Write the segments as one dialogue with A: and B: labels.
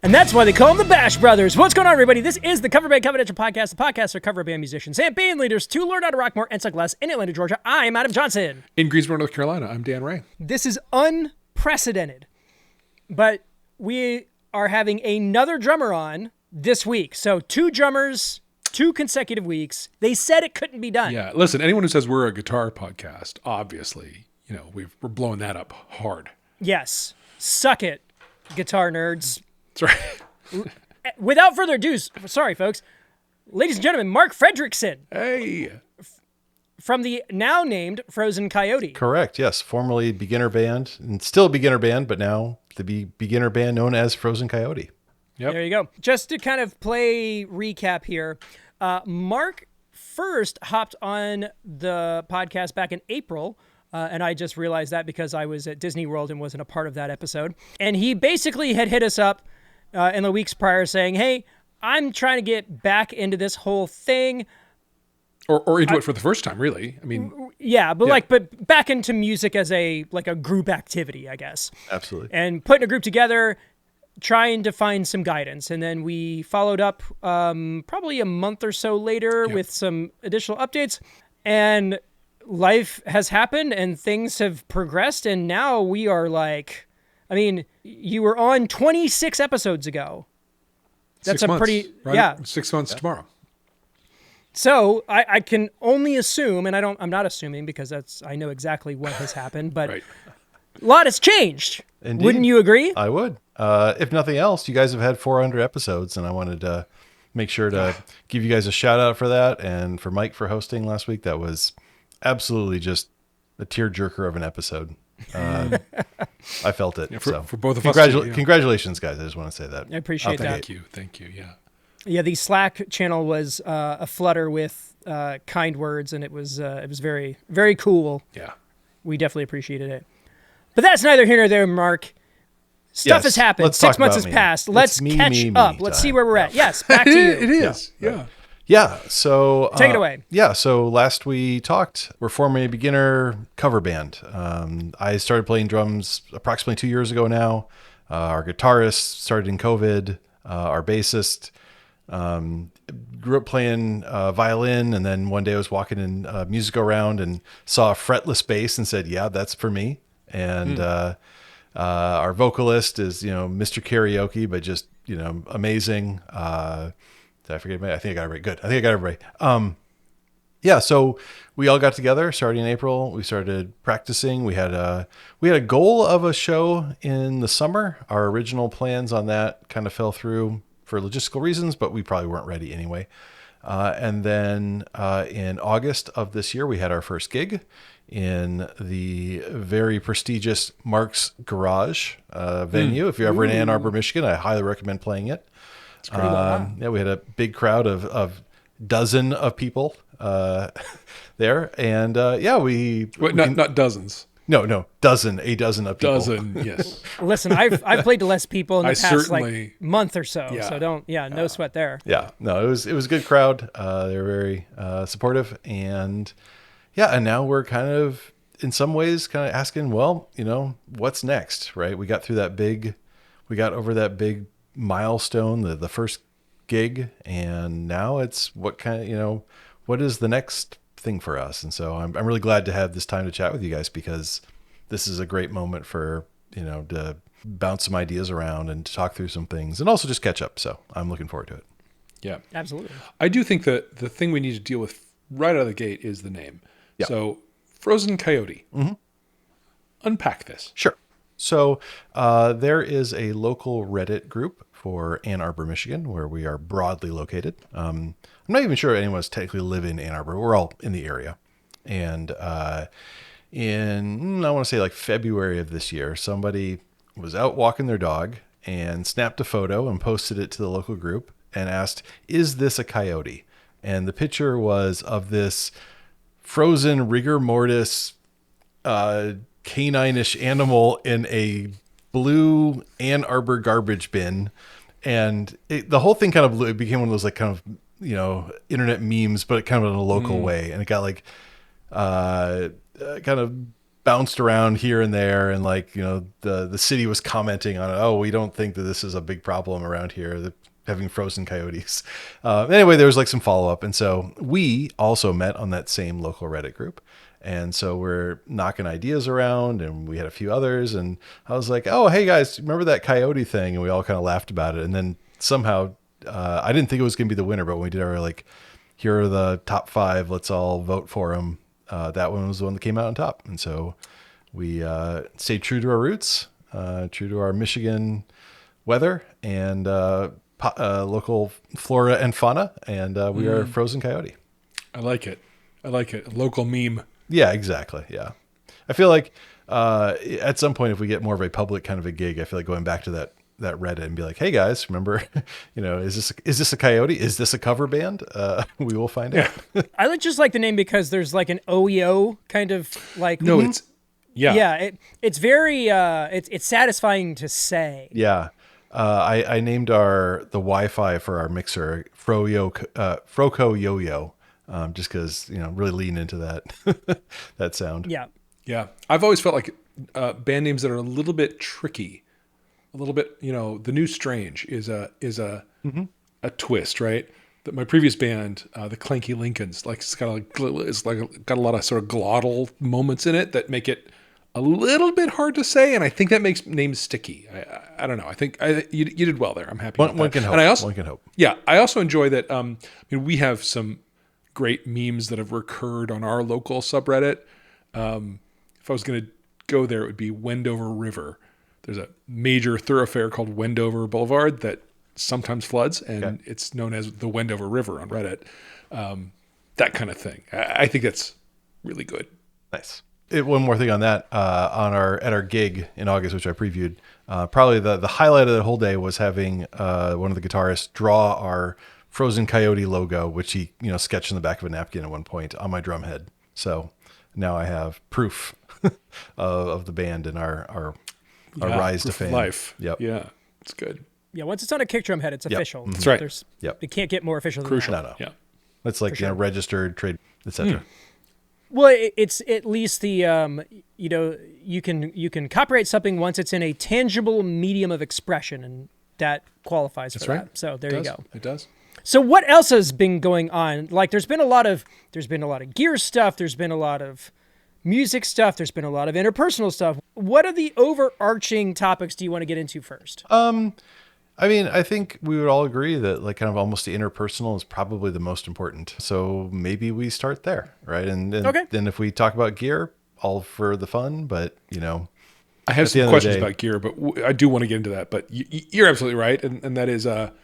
A: And that's why they call them the Bash Brothers. What's going on, everybody? This is the Coverbandconfidential podcast, the podcast for cover band musicians and band leaders to learn how to rock more and suck less in Atlanta, Georgia. I'm Adam Johnson.
B: In Greensboro, North Carolina, I'm Dan Ray.
A: This is unprecedented, but we are having another drummer on this week. So 2 drummers, 2 consecutive weeks. They said it couldn't be done.
B: Yeah, listen, anyone who says we're a guitar podcast, obviously, we're blowing that up hard.
A: Yes. Suck it, guitar nerds.
B: That's right.
A: Without further ado, sorry, folks. Ladies and gentlemen, Mark Frederickson.
B: Hey.
A: From the now named Frozen Coyote.
C: Correct, yes. Formerly beginner band, and still a beginner band, but now the beginner band known as Frozen Coyote.
B: Yep.
A: There you go. Just to kind of play recap here, Mark first hopped on the podcast back in April, and I just realized that because I was at Disney World and wasn't a part of that episode. And he basically had hit us up in the weeks prior saying, hey, I'm trying to get back into this whole thing.
B: Or into it for the first time, really. I mean,
A: but back into music as a group activity, I guess.
C: Absolutely.
A: And putting a group together, trying to find some guidance. And then we followed up probably a month or so later with some additional updates. And life has happened and things have progressed. And now we are you were on 26 episodes ago. That's
B: 6 months,
A: pretty,
B: right?
A: yeah.
B: 6 months tomorrow.
A: So I can only assume, and I'm not assuming because I know exactly what has happened, but
B: Right.
A: a lot has changed.
C: Indeed.
A: Wouldn't you agree?
C: I would. If nothing else, you guys have had 400 episodes, and I wanted to make sure to give you guys a shout out for that, and for Mike for hosting last week. That was absolutely just a tearjerker of an episode. I felt it.
B: Yeah,
C: so
B: for both of us. Too, yeah.
C: Congratulations, guys. I just want to say that.
A: I appreciate that.
B: Thank you. Yeah.
A: Yeah, the Slack channel was a flutter with kind words, and it was very, very cool.
B: Yeah.
A: We definitely appreciated it. But that's neither here nor there, Mark. Stuff has happened. 6 months has passed. Let's catch up. Let's see where we're at. Yes, back to you.
B: It is. Yeah.
C: Yeah, so...
A: Take it away.
C: Yeah, so last we talked, we're forming a beginner cover band. I started playing drums approximately 2 years ago now. Our guitarist started in COVID. Our bassist grew up playing violin, and then one day I was walking in music around and saw a fretless bass and said, yeah, that's for me. And our vocalist is, Mr. Karaoke, but just, amazing. Did I forget? I think I got it right. Good. I think I got it right. So we all got together starting in April. We started practicing. We had a goal of a show in the summer. Our original plans on that kind of fell through for logistical reasons, but we probably weren't ready anyway. And then in August of this year, we had our first gig in the very prestigious Mark's Garage venue. If you're ever in Ann Arbor, Michigan, I highly recommend playing it.
A: It's pretty well.
C: Yeah, we had a big crowd of dozen of people there, and
B: not dozens.
C: No, a dozen of people.
B: Dozen, yes.
A: Listen, I've played to less people in the past month or so.
B: Yeah.
A: So no sweat there.
C: Yeah, no, it was a good crowd. They were very supportive, and now we're kind of in some ways kind of asking, well, what's next, right? We got over that big milestone, the first gig, and now it's what is the next thing for us? And so I'm really glad to have this time to chat with you guys, because this is a great moment for to bounce some ideas around and to talk through some things and also just catch up. So I'm looking forward to it.
B: Yeah,
A: absolutely.
B: I do think that the thing we need to deal with right out of the gate is the name.
C: Yeah.
B: So Frozen Coyote. Mm-hmm. Unpack this.
C: Sure. So there is a local Reddit group for Ann Arbor, Michigan, where we are broadly located. I'm not even sure anyone's technically live in Ann Arbor. We're all in the area. And I want to say February of this year, somebody was out walking their dog and snapped a photo and posted it to the local group and asked, is this a coyote? And the picture was of this frozen rigor mortis canine-ish animal in a blue Ann Arbor garbage bin, and the whole thing kind of it became one of those internet memes, but kind of in a local way, and it got kind of bounced around here and there, and like, you know, the city was commenting on it. Oh, we don't think that this is a big problem around here, having frozen coyotes. Anyway, there was like some follow-up, and so we also met on that same local Reddit group. And so we're knocking ideas around, and we had a few others, and I was like, oh, hey guys, remember that coyote thing? And we all kind of laughed about it. And then somehow, I didn't think it was going to be the winner, but when we did our like, here are the top 5, let's all vote for them. That one was the one that came out on top. And so we stayed true to our roots, true to our Michigan weather and local flora and fauna. And we are Frozen Coyote.
B: I like it. I like it. A local meme.
C: Yeah, exactly. Yeah. I feel like at some point, if we get more of a public kind of a gig, I feel like going back to that Reddit and be like, hey guys, remember, you know, is this a coyote? Is this a cover band? We will find out.
A: I just like the name because there's like an OEO kind of like.
B: No, it's, yeah.
A: It's very, it's satisfying to say.
C: Yeah. I named the Wi-Fi for our mixer Froco Yo-Yo. Just because, you know, really lean into that that sound.
A: Yeah.
B: Yeah. I've always felt like band names that are a little bit tricky, a little bit, you know, the new Strange is a twist, right? That my previous band, the Clanky Lincolns, like it's got a lot of sort of glottal moments in it that make it a little bit hard to say, and I think that makes names sticky. I don't know. I think you did well there. I'm happy.
C: One can hope. One can hope.
B: Yeah, I also enjoy that. I mean, we have some great memes that have recurred on our local subreddit. If I was going to go there, it would be Wendover River. There's a major thoroughfare called Wendover Boulevard that sometimes floods, and it's known as the Wendover River on Reddit. That kind of thing. I think that's really good.
C: Nice. One more thing on that, at our gig in August, which I previewed, probably the highlight of the whole day was having one of the guitarists draw our Frozen Coyote logo, which he, you know, sketched in the back of a napkin at one point on my drum head. So now I have proof of the band and our rise to fame.
B: Life.
C: Yep.
B: Yeah, it's good.
A: Yeah, once it's on a kick drum head, it's official.
B: That's right.
A: It can't get more official than
B: Crucial.
A: that.
C: No.
B: Yeah.
C: It's like, you know, registered, trade, etc.
A: Well, it's at least the you know, you can copyright something once it's in a tangible medium of expression, and that qualifies for that. So there you go.
B: It does.
A: So what else has been going on? Like there's been a lot of gear stuff, there's been a lot of music stuff, there's been a lot of interpersonal stuff. What are the overarching topics do you want to get into first?
C: I mean, I think we would all agree that like kind of almost the interpersonal is probably the most important. So maybe we start there, right? And then if we talk about gear, all for the fun, but you know,
B: I have some questions about gear, but I do want to get into that. But you're absolutely right, and that is a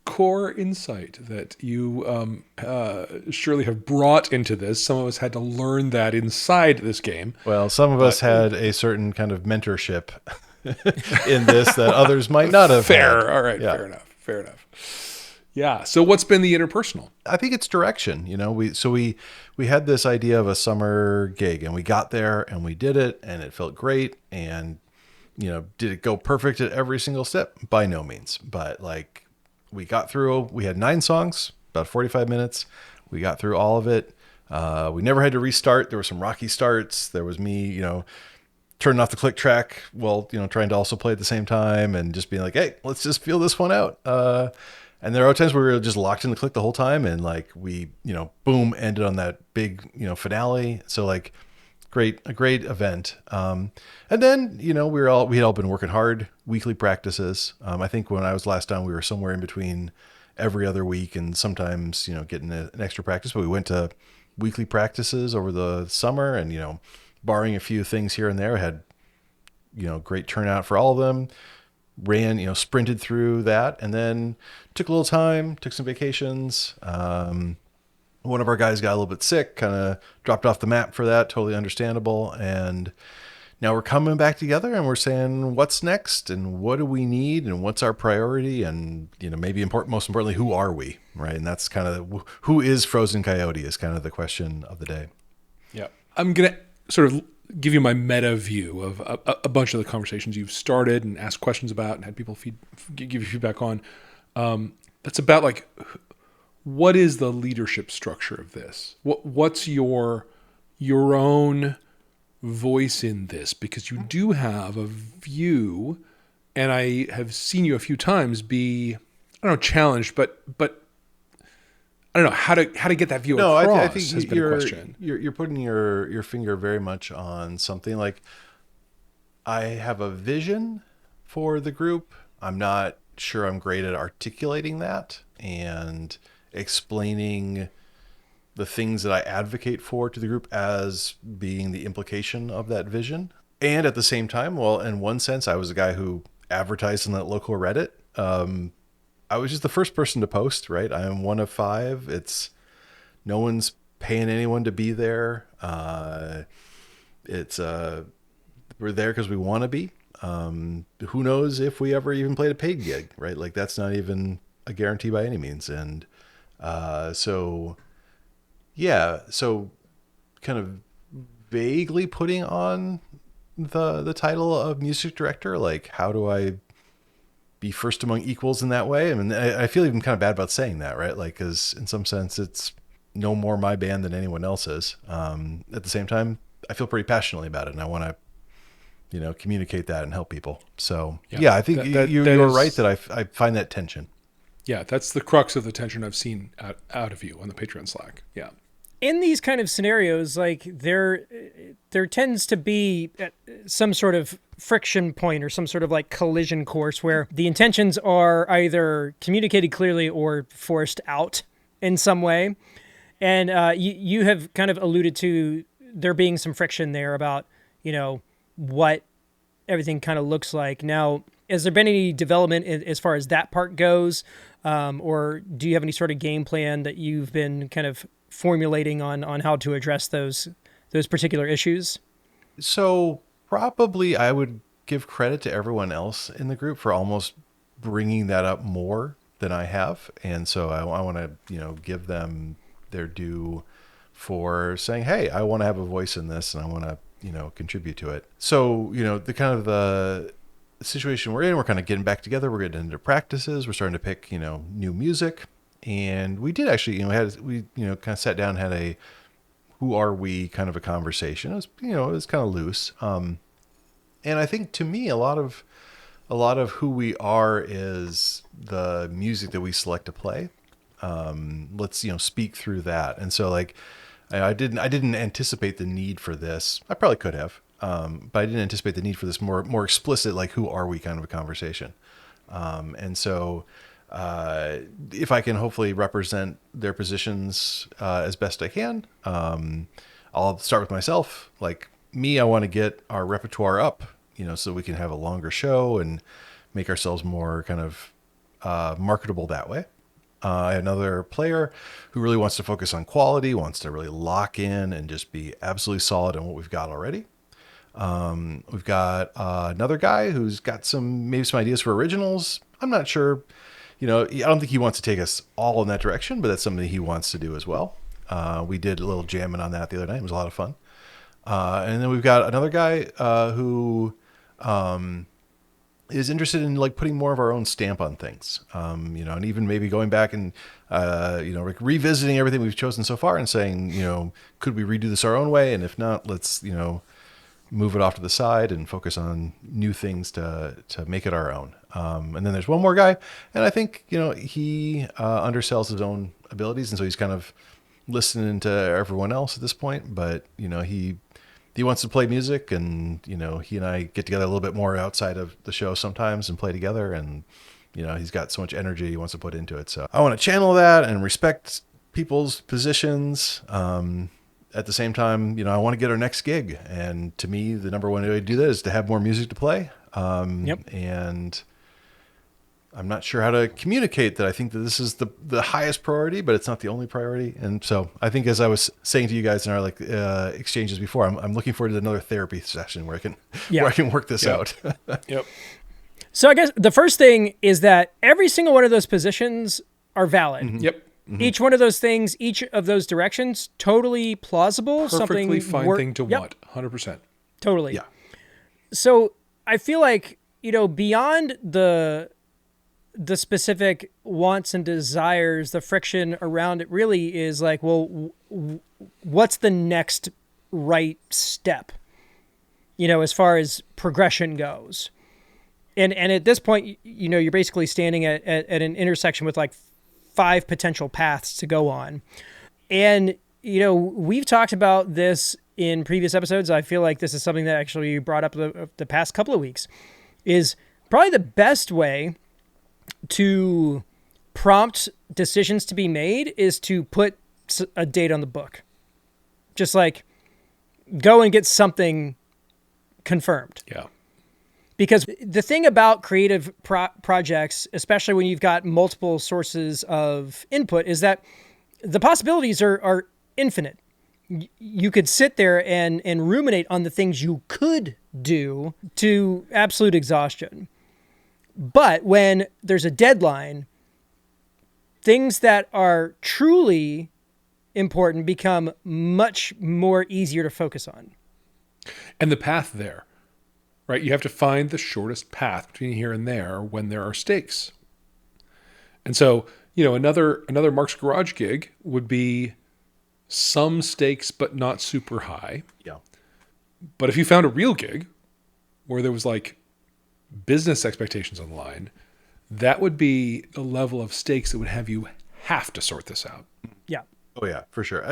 B: core insight that you surely have brought into this. Some of us had to learn that inside this game.
C: Well, some of us had a certain kind of mentorship in this that others might not have.
B: Fair.
C: had.
B: All right. Yeah. Fair enough. Yeah. So what's been the interpersonal?
C: I think it's direction. You know, we had this idea of a summer gig, and we got there and we did it, and it felt great. And you know, did it go perfect at every single step? By no means. But like, we got through. We had 9 songs, about 45 minutes. We got through all of it. We never had to restart. There were some rocky starts. There was me, you know, turning off the click track while, you know, trying to also play at the same time and just being like, hey, let's just feel this one out. And there are times where we were just locked in the click the whole time, and like we, you know, boom, ended on that big, you know, finale. So like a great event. And then, you know, we had all been working hard, weekly practices. I think when I was last down, we were somewhere in between every other week and sometimes, you know, getting an extra practice, but we went to weekly practices over the summer, and, you know, barring a few things here and there, had, you know, great turnout for all of them. Ran, you know, sprinted through that, and then took a little time, took some vacations. One of our guys got a little bit sick, kind of dropped off the map for that. Totally understandable. And now we're coming back together, and we're saying, what's next, and what do we need, and what's our priority, and, you know, maybe most importantly, who are we, right? And that's kind of who is Frozen Coyote is kind of the question of the day.
B: Yeah, I'm gonna sort of give you my meta view of a bunch of the conversations you've started and asked questions about and had people give you feedback on. That's about like, what is the leadership structure of this? What's your own voice in this, because you do have a view, and I have seen you a few times be, I don't know, challenged, but I don't know how to get that view across.
C: I think
B: has been a question.
C: You're putting your finger very much on something. Like, I have a vision for the group. I'm not sure I'm great at articulating that and explaining the things that I advocate for to the group as being the implication of that vision. And at the same time, well, in one sense, I was a guy who advertised in that local Reddit. I was just the first person to post, right? I am one of 5. No one's paying anyone to be there. We're there because we want to be. Who knows if we ever even played a paid gig, right? Like, that's not even a guarantee by any means. And so kind of vaguely putting on the title of music director, like, how do I be first among equals in that way? I mean, I feel even kind of bad about saying that, right? Like, because in some sense it's no more my band than anyone else's. At the same time, I feel pretty passionately about it, and I want to, communicate that and help people. So I think you're right that I find that tension.
B: Yeah, that's the crux of the tension I've seen out of you on the Patreon Slack. Yeah.
A: In these kind of scenarios, like, there tends to be some sort of friction point or some sort of like collision course where the intentions are either communicated clearly or forced out in some way. And you have kind of alluded to there being some friction there about, what everything kind of looks like. Now, has there been any development as far as that part goes? Or do you have any sort of game plan that you've been kind of formulating on how to address those particular issues?
C: So probably I would give credit to everyone else in the group for almost bringing that up more than I have. And so I want to, give them their due for saying, hey, I want to have a voice in this and I want to, contribute to it. So, the kind of the situation we're in, we're kind of getting back together. We're getting into practices. We're starting to pick, new music. And we did actually, kind of sat down and had a who are we kind of a conversation. It was kind of loose. And I think to me, a lot of who we are is the music that we select to play. Let's, speak through that. And so, like, I didn't anticipate the need for this. I probably could have, but I didn't anticipate the need for this more explicit, like, who are we kind of a conversation. And so, if I can hopefully represent their positions as best I can, I'll start with myself. Like me, I want to get our repertoire up, so we can have a longer show and make ourselves more kind of marketable that way. Another player who really wants to focus on quality, wants to really lock in and just be absolutely solid in what we've got already. We've got another guy who's got maybe some ideas for originals. I'm not sure. I don't think he wants to take us all in that direction, but that's something he wants to do as well. We did a little jamming on that the other night. It was a lot of fun. And then we've got another guy who is interested in, like, putting more of our own stamp on things. And even maybe going back and, revisiting everything we've chosen so far and saying, could we redo this our own way? And if not, let's, move it off to the side and focus on new things to make it our own. And then there's one more guy, and I think, he undersells his own abilities, and so he's kind of listening to everyone else at this point. But he wants to play music, and he and I get together a little bit more outside of the show sometimes and play together. And he's got so much energy he wants to put into it. So I want to channel that and respect people's positions. At the same time, I want to get our next gig. And to me, the number one way to do that is to have more music to play.
A: Yep.
C: And I'm not sure how to communicate that I think that this is the highest priority, but it's not the only priority. And so I think, as I was saying to you guys in our exchanges before, I'm looking forward to another therapy session where I can work this out.
B: Yep.
A: So I guess the first thing is that every single one of those positions are valid.
B: Mm-hmm. Yep.
A: Mm-hmm. Each one of those things, each of those directions, totally plausible.
B: Perfectly fine thing to want. 100%.
A: Totally.
C: Yeah.
A: So I feel like, beyond the specific wants and desires, the friction around it really is like, well, what's the next right step? as far as progression goes. And at this point, you're basically standing at an intersection with like 5 potential paths to go on. And, we've talked about this in previous episodes. I feel like this is something that actually you brought up the past couple of weeks, is probably the best way to prompt decisions to be made is to put a date on the book. Just like go and get something confirmed.
B: Yeah.
A: Because the thing about creative projects, especially when you've got multiple sources of input, is that the possibilities are infinite. You could sit there and ruminate on the things you could do to absolute exhaustion. But when there's a deadline, things that are truly important become much more easier to focus on.
B: And the path there, right? You have to find the shortest path between here and there when there are stakes. And so, another Mark's Garage gig would be some stakes, but not super high.
C: Yeah.
B: But if you found a real gig where there was like business expectations on the line, that would be a level of stakes that would have you have to sort this out.
A: Yeah.
C: Oh yeah, for sure.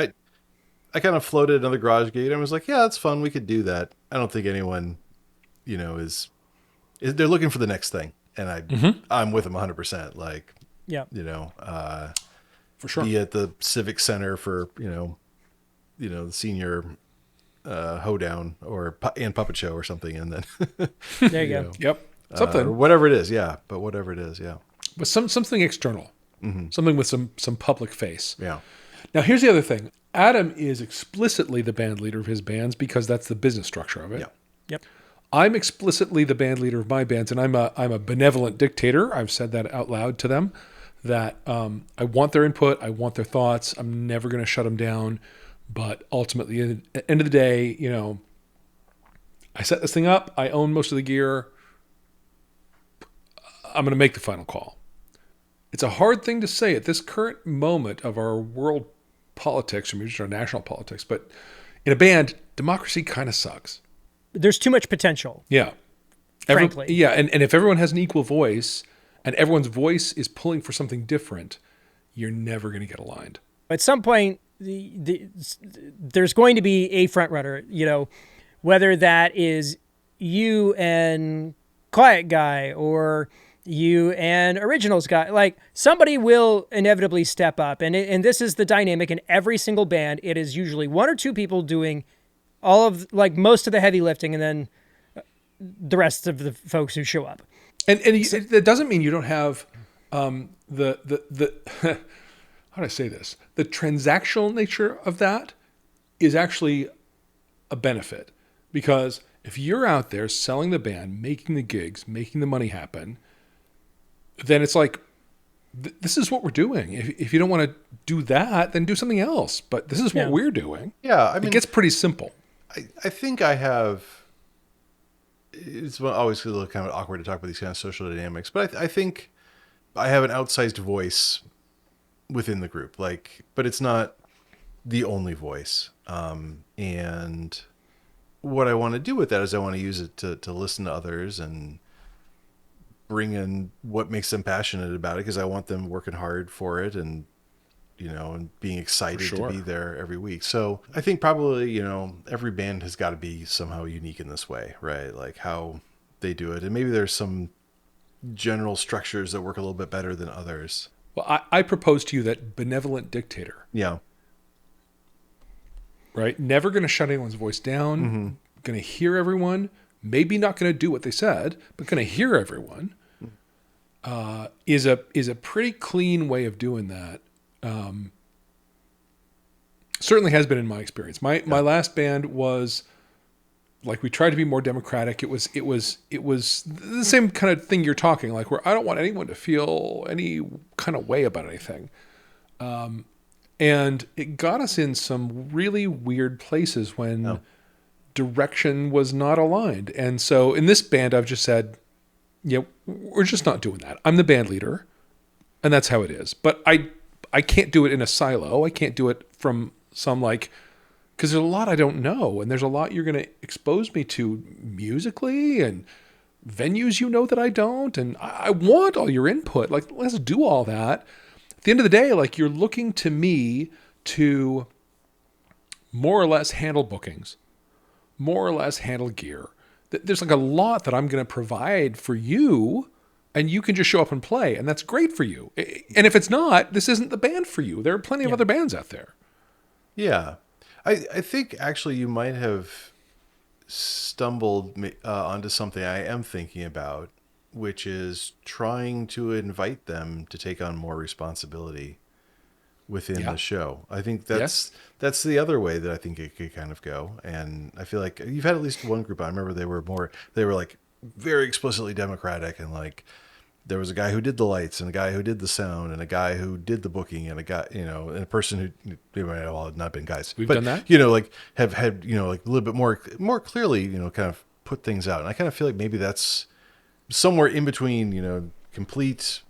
C: I kind of floated another garage gate and was like, yeah, that's fun. We could do that. I don't think anyone, is they're looking for the next thing. And I'm with them 100%. Like,
A: yeah,
B: for sure.
C: Be at the Civic Center for, the senior hoedown and puppet show or something. And then
A: there you go.
B: Yep. Something.
C: Or whatever it is. Yeah. But whatever it is. Yeah.
B: But something external, something with some public face.
C: Yeah.
B: Now, here's the other thing. Adam is explicitly the band leader of his bands because that's the business structure of it.
C: Yeah.
A: Yep.
B: I'm explicitly the band leader of my bands, and I'm a benevolent dictator. I've said that out loud to them, that I want their input, I want their thoughts. I'm never going to shut them down. But ultimately, at the end of the day, I set this thing up. I own most of the gear. I'm going to make the final call. It's a hard thing to say at this current moment of our world politics, or maybe just our national politics, but in a band, democracy kind of sucks.
A: There's too much potential.
B: Yeah.
A: Frankly.
B: And if everyone has an equal voice and everyone's voice is pulling for something different, you're never going to get aligned.
A: At some point, there's going to be a front runner, whether that is you and Quiet Guy or you and Originals Guy. Like, somebody will inevitably step up. And this is the dynamic in every single band. It is usually 1 or 2 people doing all of, like, most of the heavy lifting, and then the rest of the folks who show up.
B: And that doesn't mean you don't have the how do I say this? The transactional nature of that is actually a benefit, because if you're out there selling the band, making the gigs, making the money happen, then it's like, this is what we're doing. If you don't want to do that, then do something else. But this is what we're doing.
C: Yeah, I mean,
B: it gets pretty simple.
C: I think I have. It's always a little kind of awkward to talk about these kind of social dynamics, but I think I have an outsized voice within the group. But it's not the only voice. And what I want to do with that is I want to use it to listen to others and bring in what makes them passionate about it, because I want them working hard for it and and being excited to be there every week. So I think probably, every band has got to be somehow unique in this way, right? Like how they do it. And maybe there's some general structures that work a little bit better than others.
B: Well, I propose to you that benevolent dictator.
C: Yeah.
B: Right? Never going to shut anyone's voice down. Going to hear everyone. Maybe not going to do what they said, but going to hear everyone. Is a pretty clean way of doing that. Certainly has been in my experience. My last band was like, we tried to be more democratic. It was the same kind of thing you're talking, like, where I don't want anyone to feel any kind of way about anything. And it got us in some really weird places when direction was not aligned. And so in this band, I've just said, we're just not doing that. I'm the band leader, and that's how it is. But I can't do it in a silo. I can't do it from some because there's a lot I don't know, and there's a lot you're going to expose me to musically and venues that I don't, and I want all your input. Like, let's do all that. At the end of the day, like, you're looking to me to more or less handle bookings, more or less handle gear. There's like a lot that I'm going to provide for you, and you can just show up and play, and that's great for you. And if it's not, this isn't the band for you. There are plenty of other bands out there.
C: Yeah. I think actually you might have stumbled onto something I am thinking about, which is trying to invite them to take on more responsibility within the show. I think that's the other way that I think it could kind of go. And I feel like you've had at least one group. I remember they were like very explicitly democratic, and like there was a guy who did the lights and a guy who did the sound and a guy who did the booking and a guy, and a person who, well, not been guys.
B: We've done that.
C: Like have had, like a little bit more clearly, kind of put things out. And I kind of feel like maybe that's somewhere in between, complete,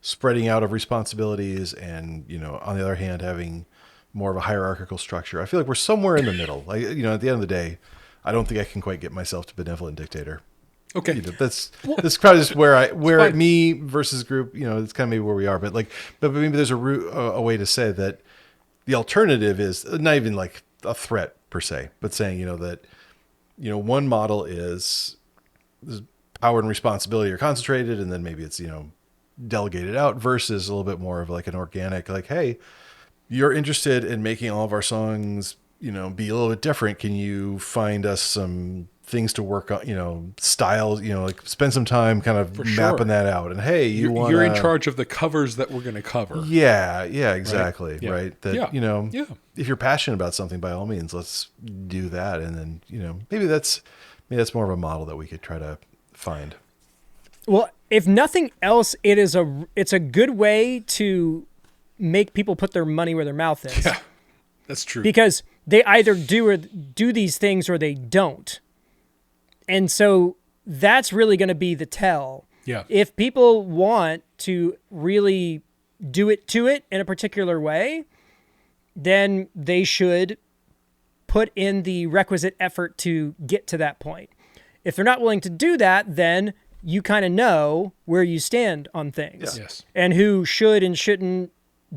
C: spreading out of responsibilities and, on the other hand, having more of a hierarchical structure. I feel like we're somewhere in the middle. Like, at the end of the day, I don't think I can quite get myself to benevolent dictator.
B: Okay.
C: That's probably just where me versus group, it's kind of maybe where we are, but maybe there's a way to say that the alternative is not even like a threat per se, but saying, that, one model is power and responsibility are concentrated, and then maybe it's, delegated out, versus a little bit more of like an organic, like, hey, you're interested in making all of our songs, be a little bit different. Can you find us some things to work on, styles, like spend some time kind of mapping that out. And hey, you're
B: in charge of the covers that we're going to cover.
C: Yeah, exactly. Right. Yeah. Right. That, if you're passionate about something, by all means, let's do that. And then, maybe that's more of a model that we could try to find.
A: Well, if nothing else, it's a good way to make people put their money where their mouth is.
B: Yeah, that's true.
A: Because they either do these things or they don't. And so that's really going to be the tell.
B: Yeah.
A: If people want to really do it in a particular way, then they should put in the requisite effort to get to that point. If they're not willing to do that, then you kind of know where you stand on things.
B: Yes.
A: And who should and shouldn't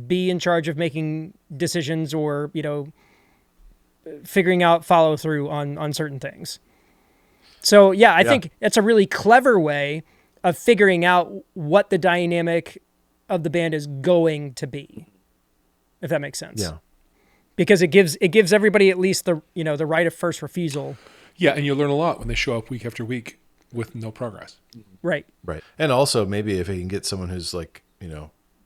A: be in charge of making decisions or, figuring out follow through on certain things. So, I think that's a really clever way of figuring out what the dynamic of the band is going to be, if that makes sense.
C: Yeah.
A: Because it gives everybody at least the right of first refusal.
B: Yeah, and you learn a lot when they show up week after week with no progress.
A: Right.
C: Right. And also maybe if you can get someone who's like,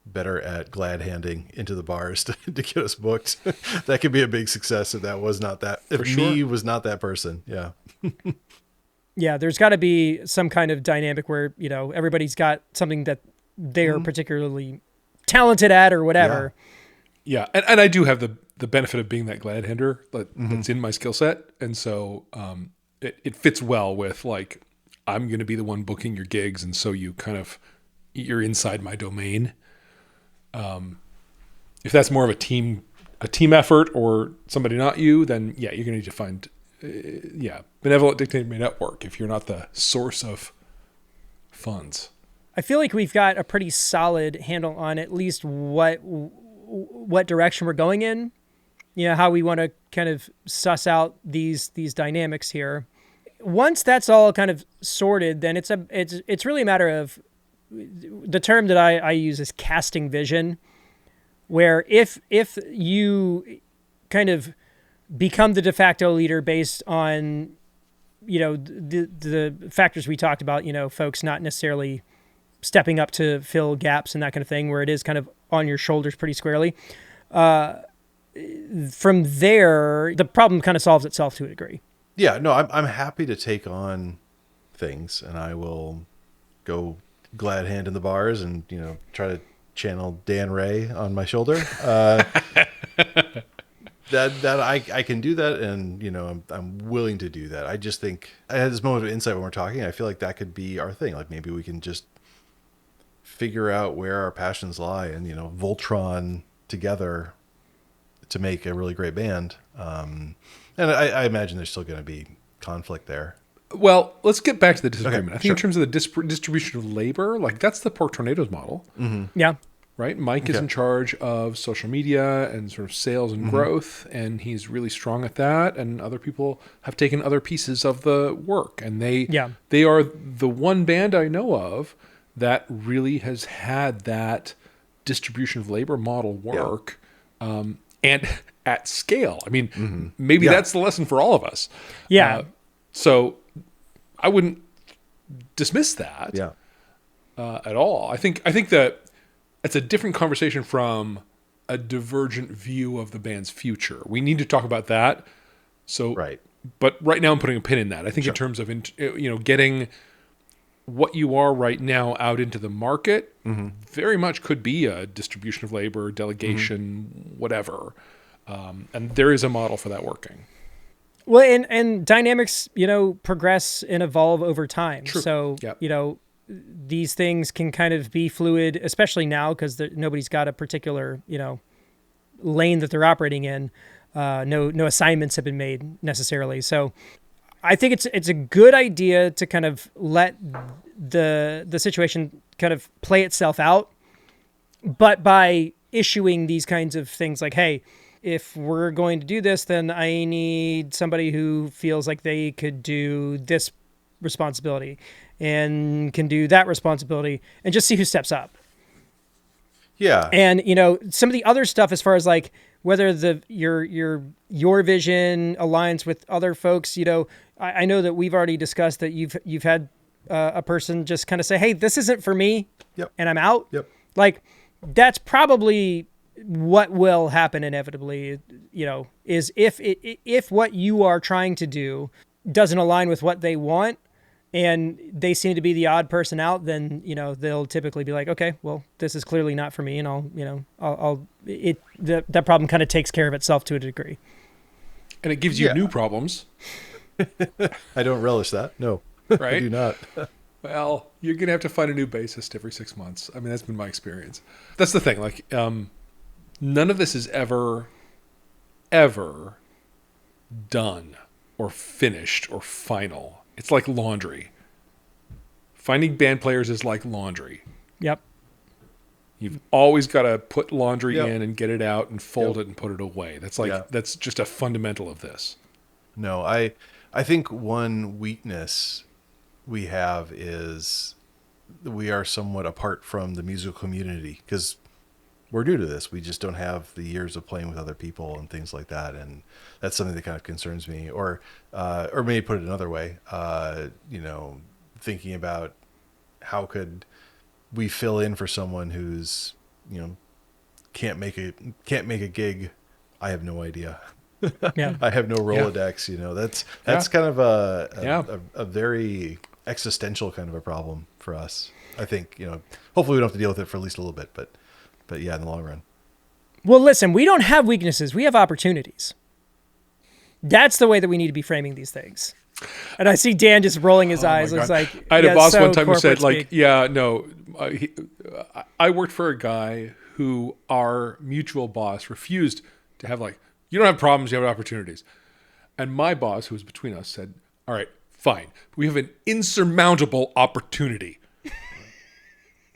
C: better at glad handing into the bars to get us booked, that could be a big success if that was not that, me was not that person. Yeah.
A: Yeah, there's got to be some kind of dynamic where, everybody's got something that they're particularly talented at or whatever.
B: Yeah, and I do have the benefit of being that glad hander that's in my skill set. And so it fits well with, like, I'm going to be the one booking your gigs, and so you're inside my domain. If that's more of a team effort or somebody not you, then you're going to need to find benevolent dictator may not work if you're not the source of funds.
A: I feel like we've got a pretty solid handle on at least what direction we're going in. How we want to kind of suss out these dynamics here. Once that's all kind of sorted, then it's really a matter of, the term that I use is casting vision, where if you kind of become the de facto leader based on, the factors we talked about, folks not necessarily stepping up to fill gaps and that kind of thing, where it is kind of on your shoulders pretty squarely. From there, the problem kind of solves itself to a degree.
C: Yeah, no, I'm happy to take on things, and I will go glad hand in the bars and, try to channel Dan Ray on my shoulder. That I can do that, and I'm willing to do that. I just think I had this moment of insight when we're talking. I feel like that could be our thing. Like maybe we can just figure out where our passions lie and Voltron together to make a really great band. And I imagine there's still going to be conflict there.
B: Well, let's get back to the disagreement.
C: Okay,
B: I think in terms of the distribution of labor, like that's the Pork Tornadoes model.
A: Yeah.
B: Right? Mike is in charge of social media and sort of sales and growth, and he's really strong at that. And other people have taken other pieces of the work, and they are the one band I know of that really has had that distribution of labor model work, and at scale. I mean, maybe that's the lesson for all of us.
A: Yeah.
B: So I wouldn't dismiss that at all. I think that it's a different conversation from a divergent view of the band's future. We need to talk about that. So, but right now I'm putting a pin in that. I think in terms of, getting what you are right now out into the market, very much could be a distribution of labor, delegation, whatever. And there is a model for that working.
A: Well, and dynamics, progress and evolve over time.
B: True.
A: So, these things can kind of be fluid, especially now because nobody's got a particular, lane that they're operating in. No assignments have been made necessarily. So I think it's a good idea to kind of let the situation kind of play itself out, but by issuing these kinds of things like, hey, if we're going to do this, then I need somebody who feels like they could do this responsibility and can do that responsibility, and just see who steps up.
C: Yeah.
A: And, some of the other stuff as far as like whether your vision aligns with other folks, I know that we've already discussed that you've had a person just kind of say, hey, this isn't for me. And I'm out. Like that's probably what will happen inevitably, is if what you are trying to do doesn't align with what they want, and they seem to be the odd person out, then, they'll typically be like, okay, well, this is clearly not for me. And that problem kind of takes care of itself to a degree.
B: And it gives you new problems.
C: I don't relish that. No,
B: right?
C: I do not.
B: Well, you're going to have to find a new bassist every 6 months. I mean, that's been my experience. That's the thing. Like, none of this is ever done or finished or final. It's like laundry. Finding band players is like laundry.
A: Yep.
B: You've always got to put laundry in and get it out and fold it and put it away. That's that's just a fundamental of this.
C: No, I think one weakness we have is we are somewhat apart from the musical community because we're new to this. We just don't have the years of playing with other people and things like that. And that's something that kind of concerns me. Or maybe put it another way, thinking about how could we fill in for someone who's, can't make a gig. I have no idea. I have no Rolodex, that's kind of a very existential kind of a problem for us. I think, hopefully we don't have to deal with it for at least a little bit, but yeah, in the long run.
A: Well, listen, we don't have weaknesses. We have opportunities. That's the way that we need to be framing these things. And I see Dan just rolling his eyes. It's like,
B: I had a boss one time who said,
A: speak.
B: I worked for a guy who our mutual boss refused to have you don't have problems, you have opportunities. And my boss, who was between us, said, all right, fine. We have an insurmountable opportunity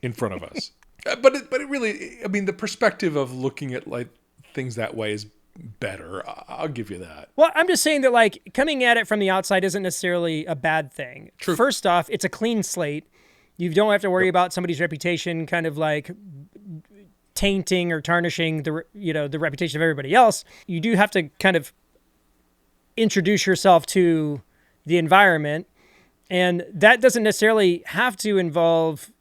B: in front of us. But it really, I mean, the perspective of looking at things that way is better. I'll give you that.
A: Well, I'm just saying that coming at it from the outside isn't necessarily a bad thing.
B: True.
A: First off, it's a clean slate. You don't have to worry about somebody's reputation kind of tainting or tarnishing the reputation of everybody else. You do have to kind of introduce yourself to the environment, and that doesn't necessarily have to involve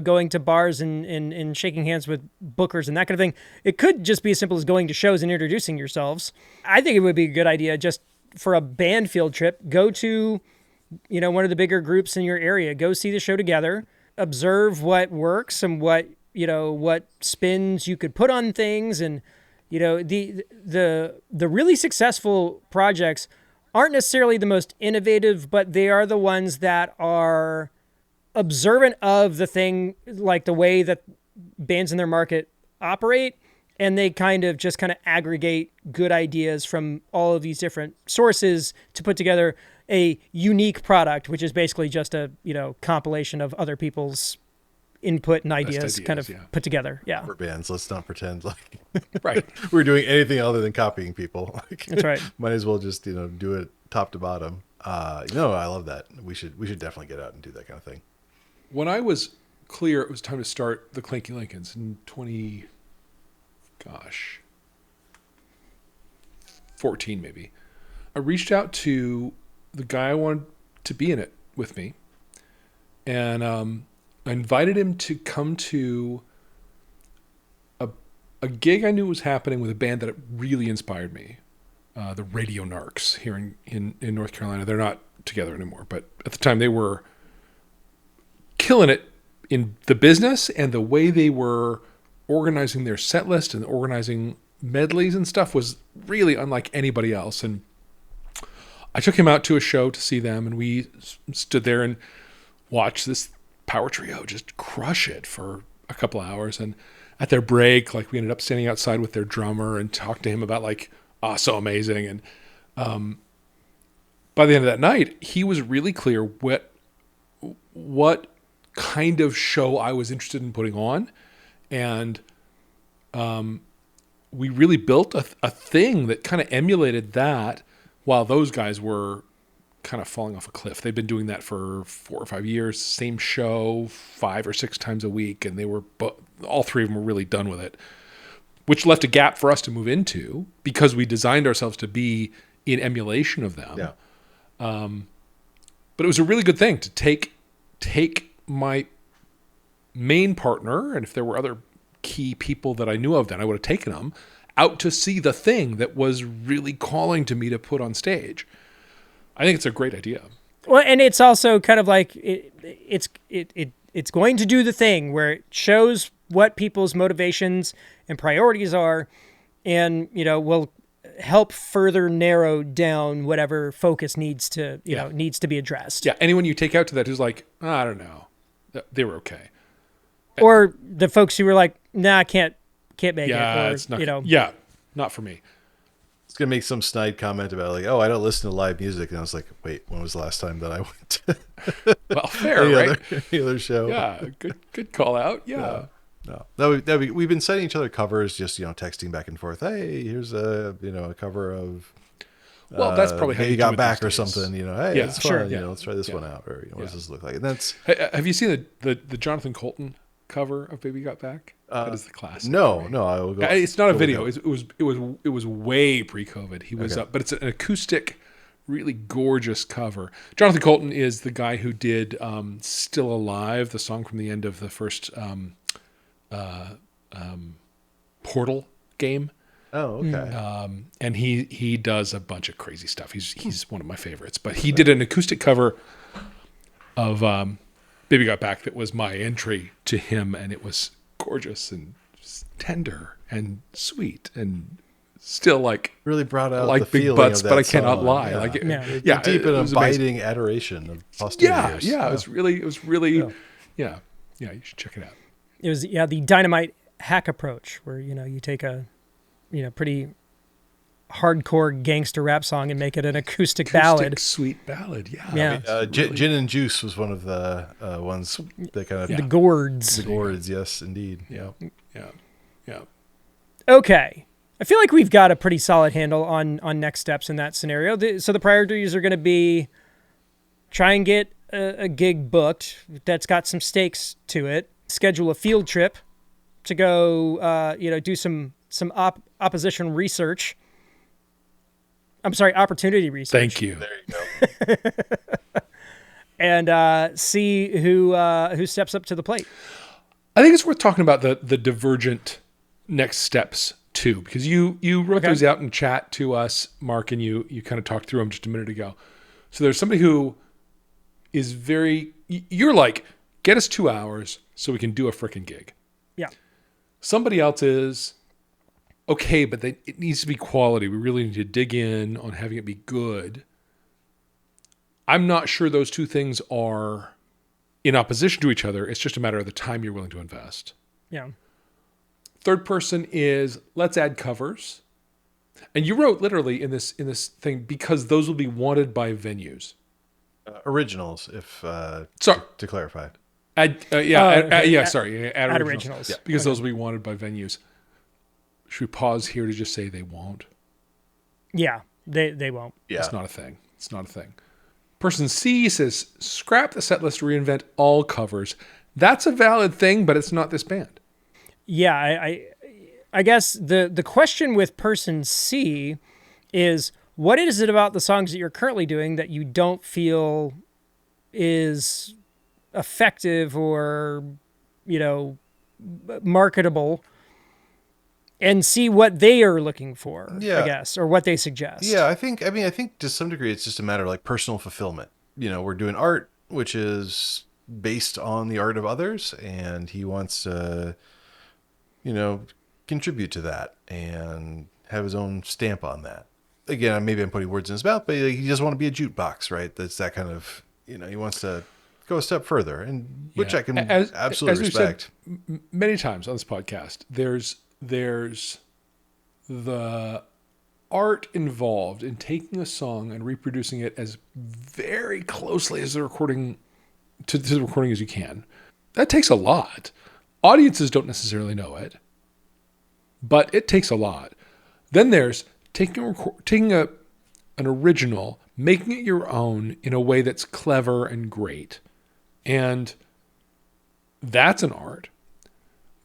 A: going to bars and shaking hands with bookers and that kind of thing. It could just be as simple as going to shows and introducing yourselves. I think it would be a good idea just for a band field trip, go to, one of the bigger groups in your area, go see the show together, observe what works and what spins you could put on things. And, the really successful projects aren't necessarily the most innovative, but they are the ones that are observant of the thing, like the way that bands in their market operate, and they kind of aggregate good ideas from all of these different sources to put together a unique product, which is basically just a, compilation of other people's input and ideas kind of put together. Yeah.
C: Cover bands. Let's not pretend like
B: Right.
C: we're doing anything other than copying people.
A: That's right.
C: Might as well just, do it top to bottom. No, I love that. We should definitely get out and do that kind of thing.
B: When I was clear it was time to start the Clanky Lincolns in 14 maybe, I reached out to the guy I wanted to be in it with me, and I invited him to come to a gig I knew was happening with a band that really inspired me, the Radio Narcs here in North Carolina. They're not together anymore, but at the time they were killing it in the business, and the way they were organizing their set list and organizing medleys and stuff was really unlike anybody else. And I took him out to a show to see them, and we stood there and watched this power trio just crush it for a couple hours. And at their break, we ended up standing outside with their drummer and talked to him about so amazing. And by the end of that night, he was really clear what kind of show I was interested in putting on. And we really built a thing that kind of emulated that, while those guys were kind of falling off a cliff. They'd been doing that for 4 or 5 years, same show 5 or 6 times a week, and they were all three of them were really done with it, which left a gap for us to move into because we designed ourselves to be in emulation of them.
C: Yeah.
B: But it was a really good thing to take my main partner, and if there were other key people that I knew of, then I would have taken them out to see the thing that was really calling to me to put on stage. I think it's a great idea.
A: Well, and it's also kind of like it's going to do the thing where it shows what people's motivations and priorities are, and will help further narrow down whatever focus needs to be addressed.
B: Yeah, anyone you take out to that who's like, I don't know, they were okay,
A: or the folks who were like, nah, I can't make it. Or,
B: it's not. Yeah, not for me.
C: It's gonna make some snide comment about I don't listen to live music, and I was like, wait, when was the last time that I went to
B: well, fair, right?
C: Any other show?
B: Yeah, good call out. Yeah.
C: No, we've been sending each other covers, just texting back and forth. Hey, here's a cover of.
B: Well, that's probably how
C: you
B: you
C: got
B: do it
C: back
B: these
C: or
B: days.
C: something. Hey,
B: Yeah,
C: it's
B: sure,
C: fun.
B: yeah.
C: Let's try this one out, or what does this look like? And that's.
B: Hey, have you seen the Jonathan Colton cover of Baby Got Back? That is the classic.
C: No, I will go.
B: It's not a video. It was way pre-COVID. He was up, but it's an acoustic, really gorgeous cover. Jonathan Colton is the guy who did "Still Alive," the song from the end of the first Portal game.
C: Oh, okay.
B: And he does a bunch of crazy stuff. He's one of my favorites. But he did an acoustic cover of Baby Got Back that was my entry to him, and it was gorgeous and tender and sweet and still
C: really brought out
B: like
C: the
B: big
C: feeling
B: butts,
C: of that
B: but I cannot
C: song.
B: lie.
C: Deep and
B: was
C: abiding adoration of posterity.
B: Yeah. It was really yeah. You should check it out.
A: It was the dynamite hack approach, where you take a pretty hardcore gangster rap song and make it an acoustic ballad.
B: Sweet ballad.
A: Yeah.
C: Gin and Juice was one of the ones that kind of
A: the gourds.
C: The gourds, yes, indeed.
B: Yeah.
A: Okay. I feel like we've got a pretty solid handle on next steps in that scenario. So the priorities are going to be try and get a gig booked that's got some stakes to it, schedule a field trip to go, do some opposition research. I'm sorry, opportunity research.
B: Thank you.
C: There you go.
A: And see who steps up to the plate.
B: I think it's worth talking about the divergent next steps too, because you wrote those out in chat to us, Mark, and you kind of talked through them just a minute ago. So there's somebody who is you're like, get us 2 hours so we can do a frickin' gig.
A: Yeah.
B: Somebody else is, okay, but it needs to be quality. We really need to dig in on having it be good. I'm not sure those two things are in opposition to each other. It's just a matter of the time you're willing to invest.
A: Yeah.
B: Third person is let's add covers. And you wrote literally in this thing because those will be wanted by venues.
C: Originals, if
B: Sorry.
C: to clarify.
B: Add
A: Add
B: originals.
A: originals.
B: Yeah, because those will be wanted by venues. Should we pause here to just say they won't?
A: Yeah, they won't.
C: Yeah.
B: It's not a thing. It's not a thing. Person C says, scrap the set list, reinvent all covers. That's a valid thing, but it's not this band.
A: Yeah, I guess the question with person C is, what is it about the songs that you're currently doing that you don't feel is effective or, marketable, and see what they are looking for, I guess, or what they suggest.
C: Yeah, I think to some degree it's just a matter of like personal fulfillment. We're doing art, which is based on the art of others, and he wants to, contribute to that and have his own stamp on that. Again, maybe I'm putting words in his mouth, but he doesn't want to be a jukebox, right? That's that kind of, he wants to go a step further, and which I can absolutely respect.
B: We've said many times on this podcast, there's the art involved in taking a song and reproducing it as very closely as the recording as you can. That takes a lot. Audiences don't necessarily know it, but it takes a lot. Then there's taking an original, making it your own in a way that's clever and great. And that's an art.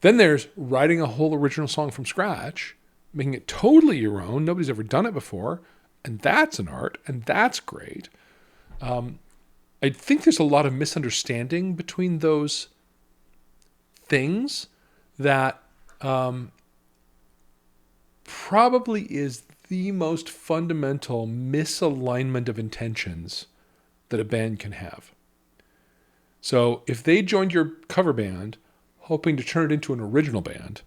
B: Then there's writing a whole original song from scratch, making it totally your own. Nobody's ever done it before. And that's an art, and that's great. I think there's a lot of misunderstanding between those things that probably is the most fundamental misalignment of intentions that a band can have. So if they joined your cover band hoping to turn it into an original band,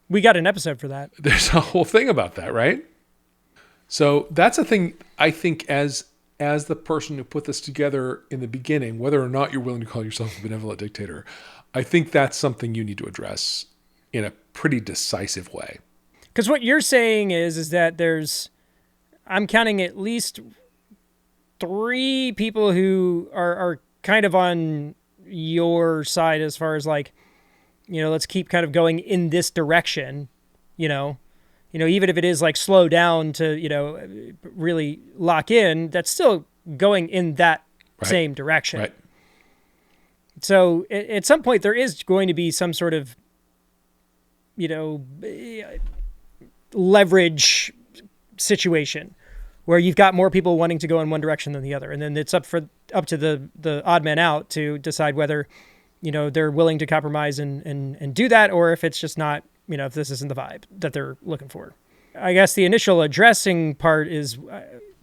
A: we got an episode for that.
B: There's a whole thing about that, right? So that's a thing, I think, as the person who put this together in the beginning, whether or not you're willing to call yourself a benevolent dictator, I think that's something you need to address in a pretty decisive way.
A: Because what you're saying is that I'm counting at least 3 people who are kind of on your side as far as like, let's keep kind of going in this direction, even if it is like slow down to, really lock in, that's still going in that same direction.
B: Right.
A: So at some point there is going to be some sort of, leverage situation where you've got more people wanting to go in one direction than the other. And then it's up to the odd man out to decide whether, they're willing to compromise and do that, or if it's just not, if this isn't the vibe that they're looking for. I guess the initial addressing part is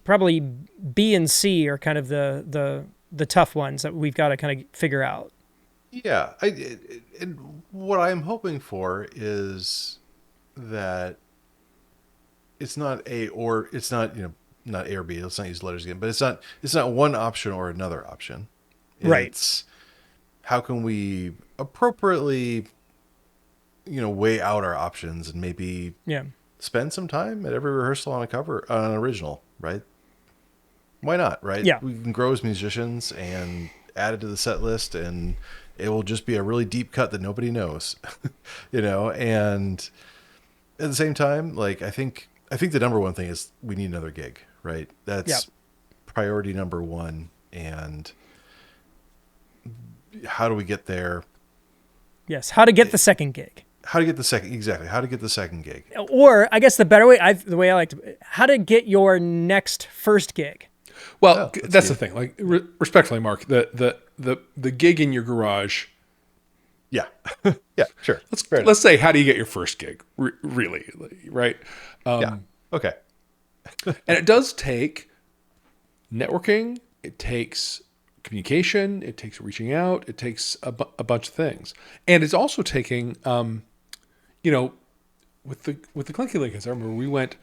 A: probably B and C are kind of the tough ones that we've got to kind of figure out.
C: Yeah. And what I'm hoping for is that it's not A or it's not, not A or B. Let's not use letters again, but it's not one option or another option.
A: Right.
C: It's how can we appropriately, weigh out our options and maybe spend some time at every rehearsal on an original, right? Why not, right?
A: Yeah.
C: We can grow as musicians and add it to the set list, and it will just be a really deep cut that nobody knows, and at the same time, like, I think the number one thing is we need another gig, right? That's priority number one. And how do we get there?
A: Yes. How to get the second gig.
C: How to get the second gig.
A: Or I guess the better way, the way I like to, how to get your next first gig.
B: Well, that's the thing. Like, respectfully, Mark, the gig in your garage.
C: Yeah. Yeah, sure.
B: Let's say, how do you get your first gig? Really, right?
C: Yeah. Okay.
B: And it does take networking. It takes communication. It takes reaching out. It takes a bunch of things. And it's also taking, with the Clunky Lincolns, I remember we went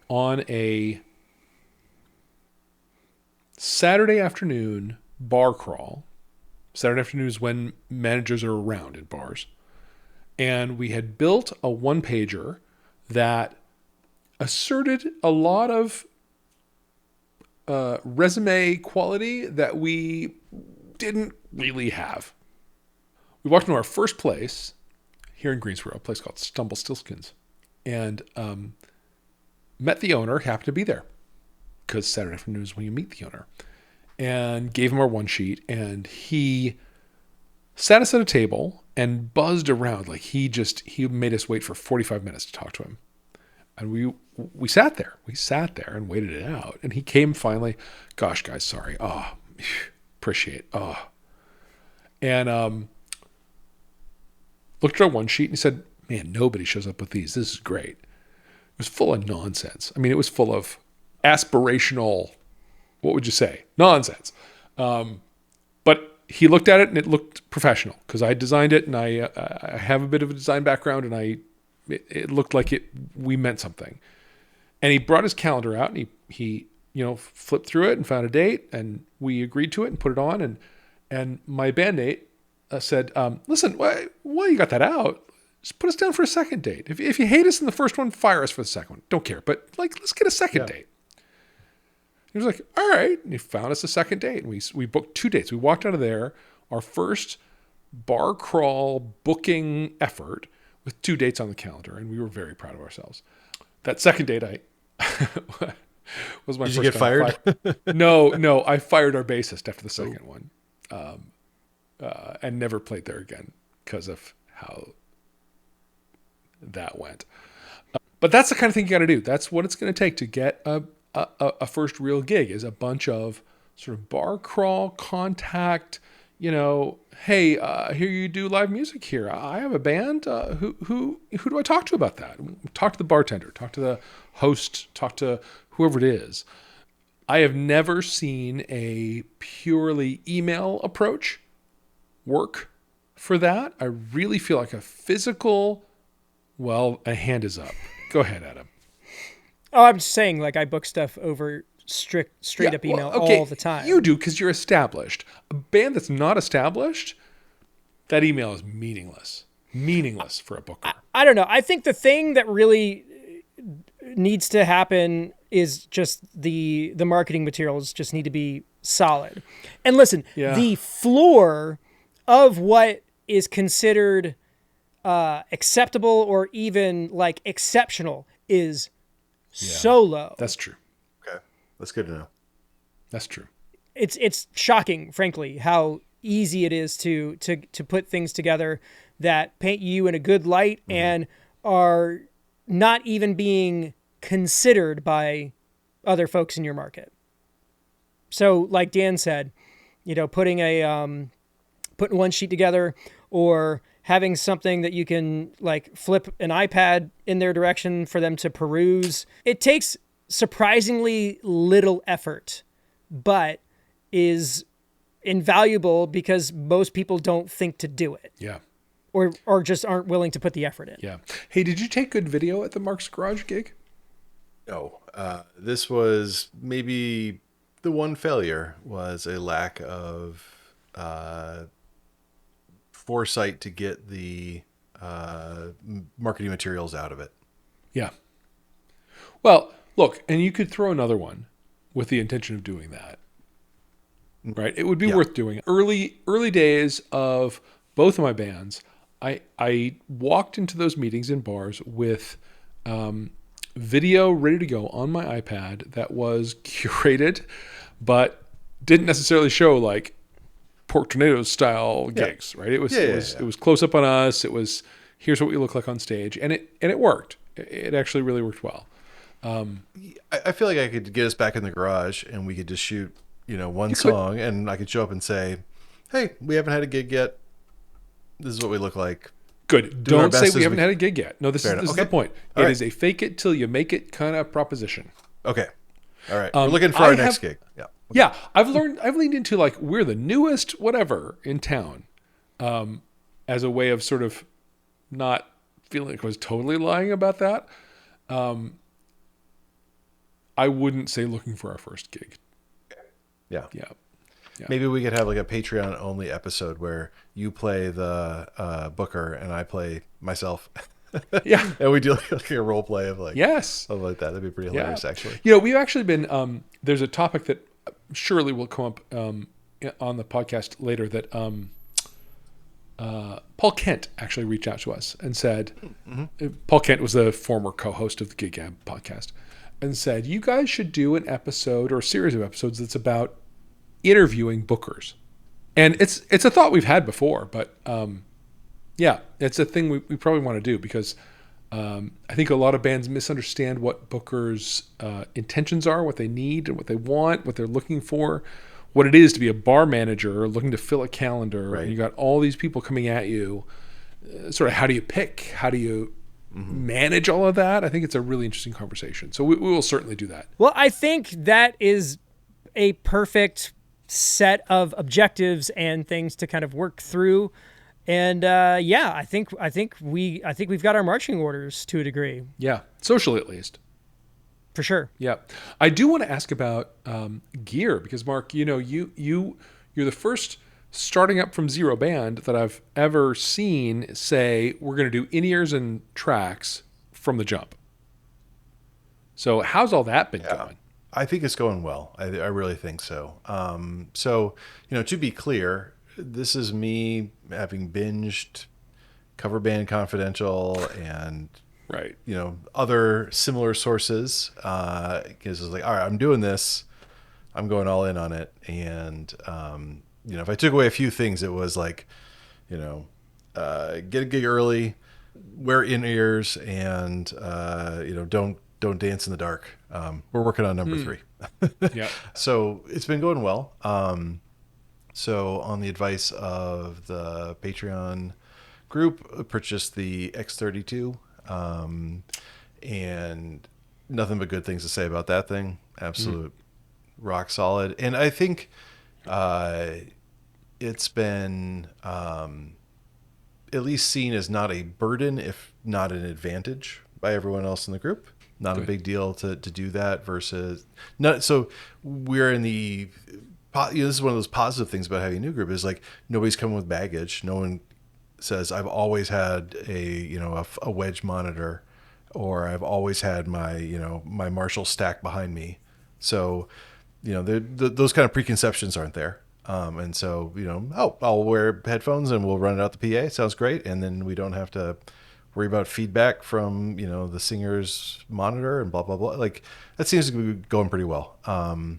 B: on a Saturday afternoon bar crawl Saturday afternoon is when managers are around in bars. And we had built a one-pager that asserted a lot of resume quality that we didn't really have. We walked into our first place here in Greensboro, a place called Stumble Stillskins, and met the owner, happened to be there, because Saturday afternoon is when you meet the owner, and gave him our one sheet, and he sat us at a table and buzzed around. Like he made us wait for 45 minutes to talk to him. And we sat there. We sat there and waited it out. And he came finally. Gosh, guys, sorry. Oh, appreciate. Oh. And looked at our one sheet and he said, man, nobody shows up with these. This is great. It was full of nonsense. I mean, it was full of aspirational, what would you say? Nonsense. But he looked at it and it looked professional because I designed it and I have a bit of a design background and it looked like we meant something. And he brought his calendar out and he flipped through it and found a date and we agreed to it and put it on. And my bandmate said, listen, why you got that out? Just put us down for a second date. If you hate us in the first one, fire us for the second one. Don't care. But let's get a second date. He was like, all right. And he found us a second date. And we booked 2 dates. We walked out of there, our first bar crawl booking effort with 2 dates on the calendar. And we were very proud of ourselves. That second date, was my
C: Did
B: first
C: you get fired?
B: No. I fired our bassist after the second one. And never played there again because of how that went. But that's the kind of thing you got to do. That's what it's going to take to get a first real gig, is a bunch of sort of bar crawl contact, hey, here you do live music here. I have a band. Who do I talk to about that? Talk to the bartender, talk to the host, talk to whoever it is. I have never seen a purely email approach work for that. I really feel like a physical, a hand is up. Go ahead, Adam.
A: Oh, I'm just saying, I book stuff over straight up email all the time.
B: You do because you're established. A band that's not established, that email is meaningless. Meaningless for a booker.
A: I don't know. I think the thing that really needs to happen is just the marketing materials just need to be solid. And listen, the floor of what is considered acceptable or even exceptional is so low.
B: That's true.
C: Okay. That's good to know.
B: That's true.
A: It's shocking, frankly, how easy it is to put things together that paint you in a good light and are not even being considered by other folks in your market. So like Dan said, putting one sheet together or having something that you can flip an iPad in their direction for them to peruse. It takes surprisingly little effort, but is invaluable because most people don't think to do it.
B: Yeah.
A: Or just aren't willing to put the effort in.
B: Yeah. Hey, did you take good video at the Mark's Garage gig?
C: No. This was maybe the one failure was a lack of foresight to get the marketing materials out of it.
B: Yeah. Well, look, and you could throw another one with the intention of doing that. Right? It would be worth doing. Early days of both of my bands, I walked into those meetings in bars with video ready to go on my iPad that was curated, but didn't necessarily show Pork Tornadoes style gigs, right? It was close up on us. It was, here's what we look like on stage, and it worked. It actually really worked well.
C: I feel like I could get us back in the garage and we could just shoot, one song, and I could show up and say, "Hey, we haven't had a gig yet. This is what we look like."
B: Good. Don't say we haven't had a gig yet. No, this is the point.
C: All right.
B: Is a fake it till you make it kind of proposition.
C: Okay. All right. We're looking for our next gig. Yeah. Okay.
B: Yeah. I've leaned into we're the newest whatever in town, as a way of sort of not feeling like I was totally lying about that. I wouldn't say looking for our first gig.
C: Yeah.
B: Yeah.
C: Maybe we could have like a Patreon only episode where you play the Booker and I play myself.
B: Yeah.
C: And we do like a role play of like,
B: Yes.
C: something like that. That'd be pretty hilarious, actually.
B: We've actually been, there's a topic that surely will come up on the podcast later that Paul Kent actually reached out to us and said, Paul Kent was the former co-host of the Gig Gab podcast, and said, you guys should do an episode or a series of episodes that's about interviewing bookers. And it's a thought we've had before, but it's a thing we probably want to do because I think a lot of bands misunderstand what bookers' intentions are, what they need and what they want, what they're looking for, what it is to be a bar manager looking to fill a calendar.
C: Right.
B: And you got all these people coming at you. Sort of how do you pick? How do you manage all of that? I think it's a really interesting conversation. So we will certainly do that.
A: Well, I think that is a perfect set of objectives and things to kind of work through. And I think we've got our marching orders to a degree.
B: Yeah, socially at least.
A: For sure.
B: Yeah, I do want to ask about gear because Mark, you're the first starting up from zero band that I've ever seen say we're going to do in-ears and tracks from the jump. So how's all that been going?
C: I think it's going well. I really think so. To be clear, this is me having binged Coverbandconfidential and
B: Right.
C: other similar sources. Because it's like, all right, I'm doing this. I'm going all in on it. And, if I took away a few things, it was like, get a gig early, wear in-ears, and, don't dance in the dark. We're working on number 3.
B: Yeah.
C: So it's been going well. So on the advice of the Patreon group, I purchased the X32, and nothing but good things to say about that thing. Absolute rock solid. And I think it's been at least seen as not a burden, if not an advantage by everyone else in the group. Not a big deal to do that versus not. So we're in the, this is one of those positive things about having a new group is like nobody's coming with baggage. No one says I've always had a wedge monitor, or I've always had my my Marshall stack behind me. So those kind of preconceptions aren't there. And so I'll wear headphones and we'll run it out the PA. Sounds great, and then we don't have to worry about feedback from the singer's monitor and blah blah blah. Like that seems to be going pretty well. I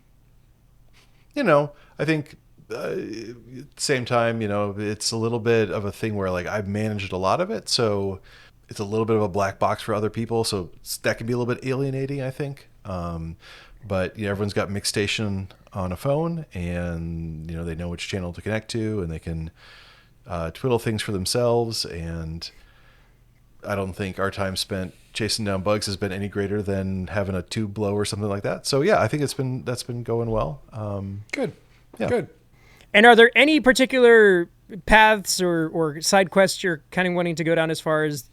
C: think at the same time, it's a little bit of a thing where like I've managed a lot of it, so it's a little bit of a black box for other people. So that can be a little bit alienating, I think. But everyone's got MixStation on a phone, and they know which channel to connect to, and they can twiddle things for themselves. And I don't think our time spent chasing down bugs has been any greater than having a tube blow or something like that. So yeah, I think that's been going well.
B: Good.
C: Yeah.
B: Good.
A: And are there any particular paths or side quests you're kind of wanting to go down as far as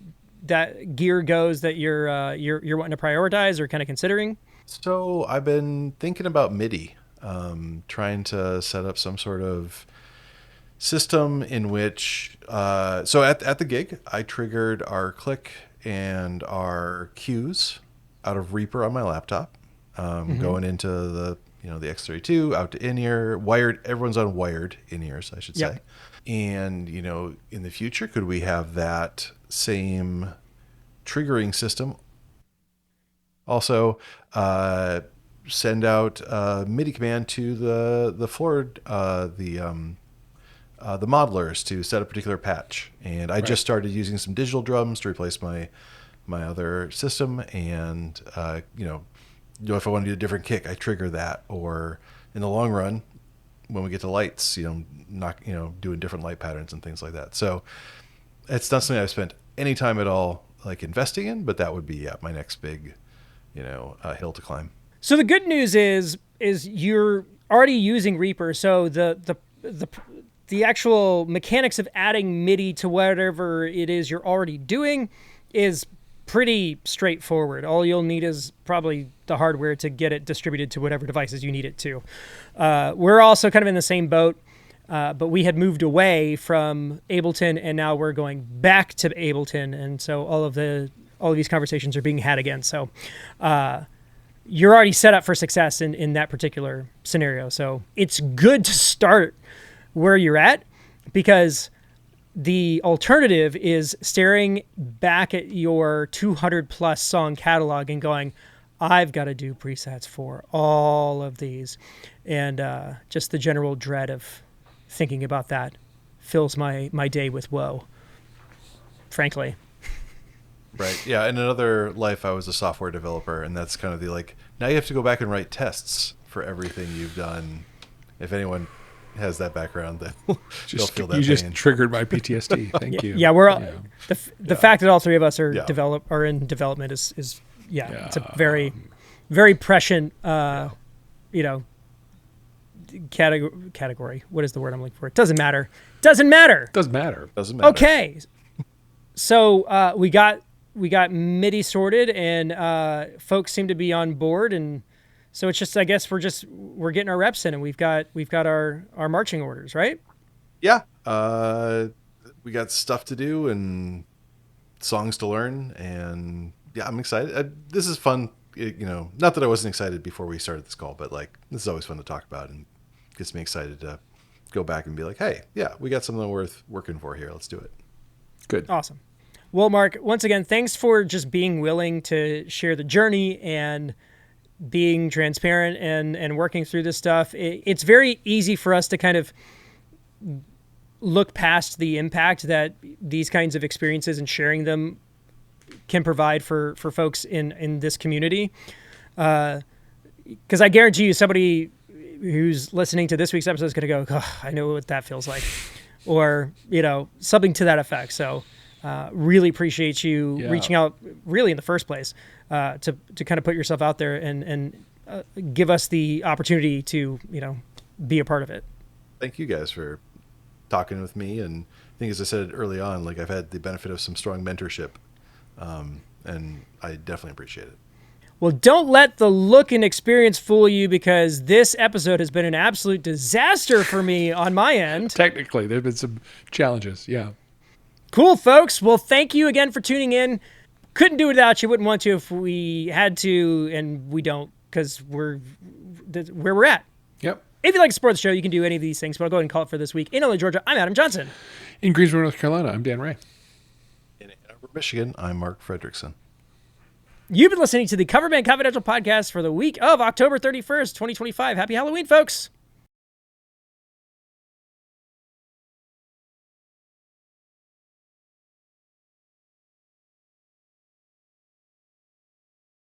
A: that gear goes that you're wanting to prioritize or kind of considering?
C: So I've been thinking about MIDI, trying to set up some sort of system in which, so at the gig, I triggered our click and our cues out of Reaper on my laptop, going into the X32 out to in-ear, wired. Everyone's on wired in-ears, I should say.
A: Yep.
C: And in the future, could we have that same triggering system? Also, send out a MIDI command to the floor, the modelers to set a particular patch. And I just started using some digital drums to replace my other system. And if I want to do a different kick, I trigger that. Or in the long run, when we get to lights, doing different light patterns and things like that. So it's not something I've spent any time at all like investing in, but that would be my next big hill to climb.
A: So the good news is you're already using Reaper, so the actual mechanics of adding MIDI to whatever it is you're already doing is pretty straightforward. All you'll need is probably the hardware to get it distributed to whatever devices you need it to. We're also kind of in the same boat, but we had moved away from Ableton, and now we're going back to Ableton, and so all of these conversations are being had again. So you're already set up for success in that particular scenario. So it's good to start where you're at, because the alternative is staring back at your 200 plus song catalog and going, I've got to do presets for all of these. And just the general dread of thinking about that fills my day with woe, frankly.
C: Right. Yeah. In another life, I was a software developer, and that's kind of the now you have to go back and write tests for everything you've done. If anyone has that background, then they'll feel that pain.
B: You just triggered my PTSD. Thank you.
A: Yeah, the fact that all three of us are in development is it's a very, very prescient category. What is the word I'm looking for? It doesn't matter. Doesn't matter. Okay, so we got MIDI sorted, and folks seem to be on board, and so it's just, I guess we're getting our reps in, and we've got our marching orders, right?
C: Yeah. We got stuff to do and songs to learn, and yeah, I'm excited. This is fun. Not that I wasn't excited before we started this call, but this is always fun to talk about, and gets me excited to go back and be like, hey, yeah, we got something worth working for here. Let's do it.
B: Good.
A: Awesome. Well, Mark, once again, thanks for just being willing to share the journey and being transparent and working through this stuff. It's very easy for us to kind of look past the impact that these kinds of experiences and sharing them can provide for folks in this community. Because I guarantee you, somebody who's listening to this week's episode is going to go, oh, I know what that feels like, or, something to that effect. So really appreciate you reaching out really in the first place to kind of put yourself out there and give us the opportunity to, be a part of it.
C: Thank you guys for talking with me. And I think, as I said early on, I've had the benefit of some strong mentorship, and I definitely appreciate it.
A: Well, don't let the look and experience fool you, because this episode has been an absolute disaster for me on my end.
B: Technically, there have been some challenges. Yeah.
A: Cool, folks. Well, thank you again for tuning in. Couldn't do it without you. Wouldn't want to if we had to, and we don't, because we're where we're at.
B: Yep.
A: If you'd like to support the show, you can do any of these things, but I'll go ahead and call it for this week. In Illinois, Georgia, I'm Adam Johnson.
B: In Greensboro, North Carolina, I'm Dan Ray.
C: In Ann Arbor, Michigan, I'm Mark Frederickson.
A: You've been listening to the Coverband Confidential podcast for the week of October 31st, 2025. Happy Halloween, folks.